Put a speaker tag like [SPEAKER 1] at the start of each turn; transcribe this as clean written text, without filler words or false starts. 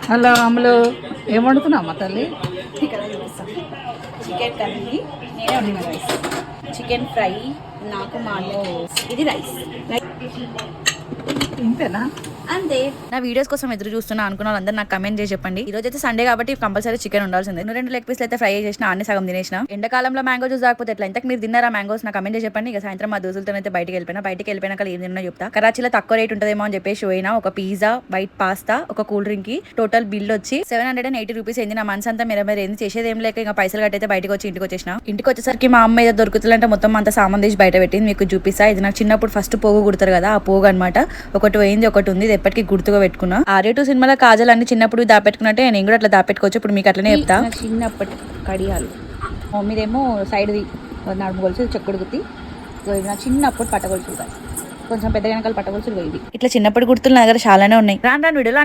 [SPEAKER 1] Hello అమ్ములు, ఏం వండుతున్నావు అమ్మ తల్లి?
[SPEAKER 2] చికెన్ కర్రీ నేనే వండిన రైస్, చికెన్ ఫ్రై నాకు మాలో, ఇది రైస్
[SPEAKER 1] ఇంతేనా?
[SPEAKER 2] అంతే. నా వీడియోస్ కోసం ఎదురు చూస్తున్నా అనుకున్న వాళ్ళందరూ నాకు కమెంట్ చేసి చెప్పండి. ఈ రోజు అయితే సండే కాబట్టి కంపల్సరీ చికెన్ ఉండాల్సిందే. 2 లెగ్ పీస్లు అయితే ఫ్రై చేసిన, అన్ని సగం తినేసిన. ఎండాకాలంలో మ్యాంగో జ్యూస్ తాకపోతే ఎట్లా? ఇంతకు మీరు తిన్నారా మ్యాంగోస్? నాకు కమెంట్ చేసి చెప్పండి. ఇక సాయంత్రం మా దోస్తులతో అయితే బయటికి వెళ్ళిపోయినాక ఏం తిన్నా చెప్తా. కరాచీలో తక్కువ రేట్ ఉంటుందేమో అని చెప్పేసి పోయినా. ఒక పిజ్జా, వైట్ పాస్తా, ఒక కూల్ డ్రింక్ కి టోటల్ బిల్ వచ్చి 780 రూపీస్ అయింది. నా మనసు అంతా ఏంది చేసేది ఏం లేక ఇంకా పైసలు కట్టయితే బయటకు వచ్చి ఇంటికి వచ్చేసిన. ఇంటికి వచ్చేసరికి మా అమ్మ ఏదో దొరుకుతుందంటే మొత్తం అంతా సామాన్ తీసి బయట పెట్టింది. మీకు చూపిస్తా. ఇది నాకు చిన్నప్పుడు ఫస్ట్ పోగు కుడతారు కదా, ఆ పోగు అనమాట. ఒకటి పోయింది, ఒకటి ఉంది. ఇది ఎప్పటికీ గుర్తుగా పెట్టుకున్నా. ఆర్య 2 సినిమాలో కాజల్ అన్ని చిన్నప్పుడు దాపెట్టుకున్నట్టే నేను కూడా అట్లా దాపెట్టుకోవచ్చు. ఇప్పుడు మీకు అట్లనే చెప్తా. చిన్నప్పటి కడియాలు మమ్మీదేమో సైడ్ది నడుము గొలుసు చెక్కుడు గుత్తి, నా చిన్నప్పుడు పట్టగొలుసు, కొంచెం పెద్ద వెనకాల పట్టగొలుసులు పోయింది. ఇట్లా చిన్నప్పుడు గుర్తులు నా దగ్గర చాలానే ఉన్నాయి. రాను వీడియోలో